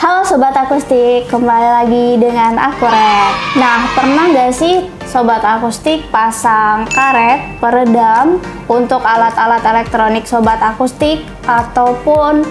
Halo Sobat Akustik, kembali lagi dengan aku Red. Nah, pernah gak sih Sobat Akustik pasang karet peredam untuk alat-alat elektronik Sobat Akustik ataupun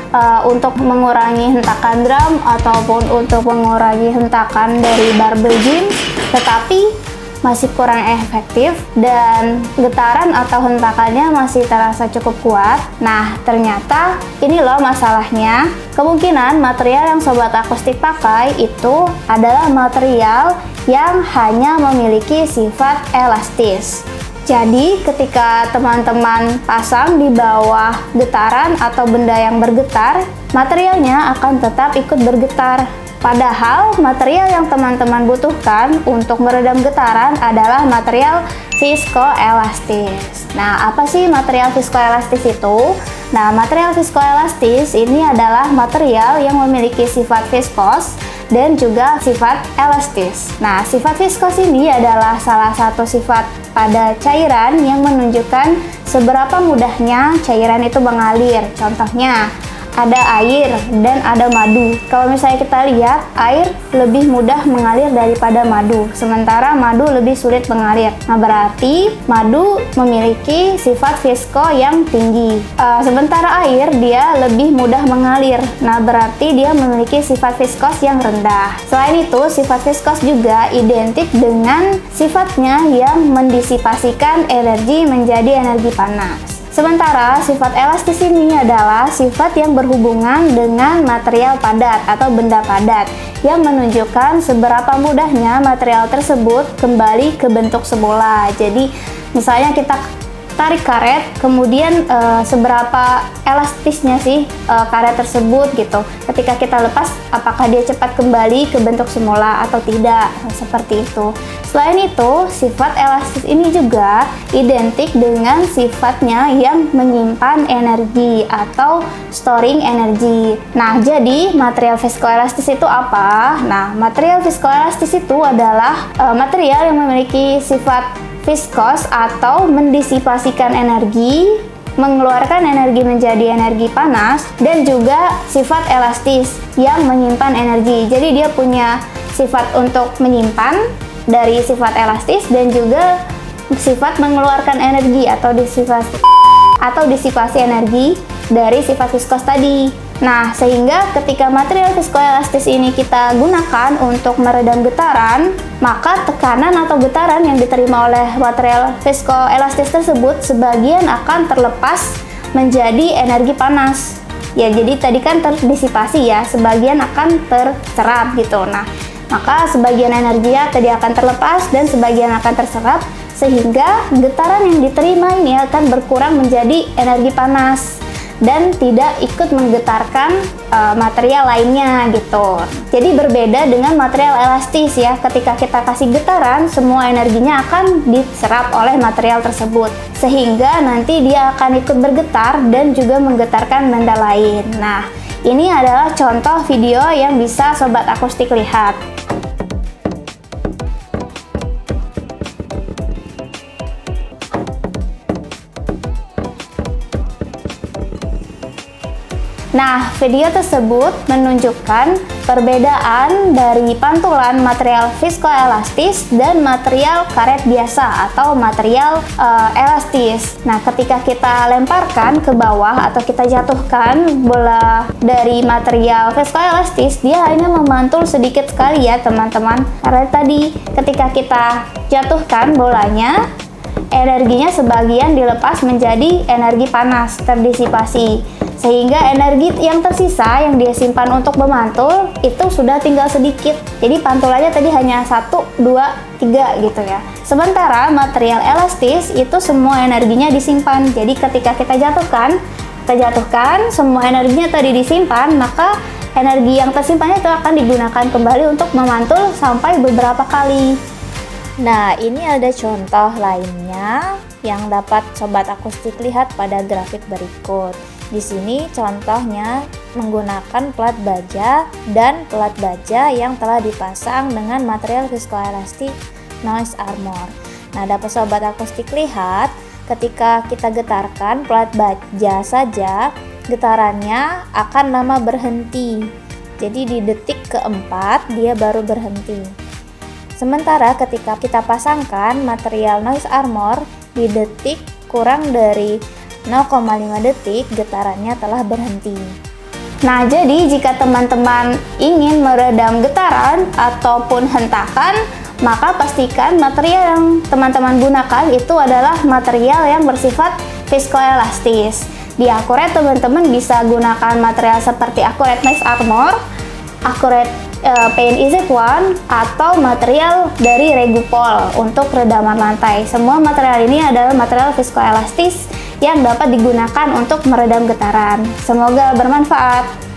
untuk mengurangi hentakan drum ataupun untuk mengurangi hentakan dari barbel gym, tetapi masih kurang efektif dan getaran atau hentakannya masih terasa cukup kuat? Nah, ternyata ini loh masalahnya. Kemungkinan material yang Sobat Akustik pakai itu adalah material yang hanya memiliki sifat elastis. Jadi, ketika teman-teman pasang di bawah getaran atau benda yang bergetar, materialnya akan tetap ikut bergetar. Padahal material yang teman-teman butuhkan untuk meredam getaran adalah material viskoelastis. Nah, apa sih material viskoelastis itu? Nah, material viskoelastis ini adalah material yang memiliki sifat viskos dan juga sifat elastis. Nah, sifat viskos ini adalah salah satu sifat pada cairan yang menunjukkan seberapa mudahnya cairan itu mengalir. Contohnya, ada air dan ada madu. Kalau misalnya kita lihat, air lebih mudah mengalir daripada madu, sementara madu lebih sulit mengalir. Nah, berarti madu memiliki sifat visko yang tinggi, sementara air dia lebih mudah mengalir. Nah, berarti dia memiliki sifat viskos yang rendah. Selain itu, sifat viskos juga identik dengan sifatnya yang mendisipasikan energi menjadi energi panas. Sementara sifat elastis ini adalah sifat yang berhubungan dengan material padat atau benda padat yang menunjukkan seberapa mudahnya material tersebut kembali ke bentuk semula. Jadi misalnya kita tarik karet, kemudian seberapa elastisnya sih karet tersebut gitu. Ketika kita lepas, apakah dia cepat kembali ke bentuk semula atau tidak, seperti itu. Selain itu, sifat elastis ini juga identik dengan sifatnya yang menyimpan energi atau storing energi. Nah, jadi material viskoelastis itu apa? Nah, material viskoelastis itu adalah material yang memiliki sifat viskos atau mendisipasikan energi, mengeluarkan energi menjadi energi panas, dan juga sifat elastis yang menyimpan energi. Jadi dia punya sifat untuk menyimpan dari sifat elastis dan juga sifat mengeluarkan energi atau disipasi energi dari sifat viskos tadi. Nah, sehingga ketika material viskoelastis ini kita gunakan untuk meredam getaran, maka tekanan atau getaran yang diterima oleh material viskoelastis tersebut sebagian akan terlepas menjadi energi panas. Ya, jadi tadi kan terdisipasi ya, sebagian akan terserap gitu. Nah, maka sebagian energi tadi akan terlepas dan sebagian akan terserap, sehingga getaran yang diterima ini akan berkurang menjadi energi panas dan tidak ikut menggetarkan material lainnya gitu. Jadi berbeda dengan material elastis ya, ketika kita kasih getaran, semua energinya akan diserap oleh material tersebut, sehingga nanti dia akan ikut bergetar dan juga menggetarkan benda lain. Nah, ini adalah contoh video yang bisa Sobat Akustik lihat. Nah, video tersebut menunjukkan perbedaan dari pantulan material viskoelastis dan material karet biasa atau material elastis. Nah, ketika kita lemparkan ke bawah atau kita jatuhkan bola dari material viskoelastis, dia hanya memantul sedikit sekali ya teman-teman. Karena tadi ketika kita jatuhkan bolanya, energinya sebagian dilepas menjadi energi panas, terdisipasi. Sehingga energi yang tersisa yang dia simpan untuk memantul itu sudah tinggal sedikit. Jadi pantulannya tadi hanya 1, 2, 3 gitu ya. Sementara material elastis itu semua energinya disimpan. Jadi ketika kita jatuhkan, semua energinya tadi disimpan, maka energi yang tersimpan itu akan digunakan kembali untuk memantul sampai beberapa kali. Nah, ini ada contoh lainnya yang dapat Sobat Akustik lihat pada grafik berikut. Di sini contohnya menggunakan plat baja dan plat baja yang telah dipasang dengan material viskoelastik noise armor. Nah, dapat Sobat Akustik lihat ketika kita getarkan plat baja saja, getarannya akan lama berhenti. Jadi di detik keempat dia baru berhenti. Sementara ketika kita pasangkan material noise armor, di detik kurang dari 0,5 detik getarannya telah berhenti. Nah, jadi jika teman-teman ingin meredam getaran ataupun hentakan, maka pastikan material yang teman-teman gunakan itu adalah material yang bersifat viskoelastis. Di Accurate teman-teman bisa gunakan material seperti Accurate Noise Armor, Accurate Paint EZ1, atau material dari Regupol untuk redaman lantai. Semua material ini adalah material viskoelastis yang dapat digunakan untuk meredam getaran. Semoga bermanfaat.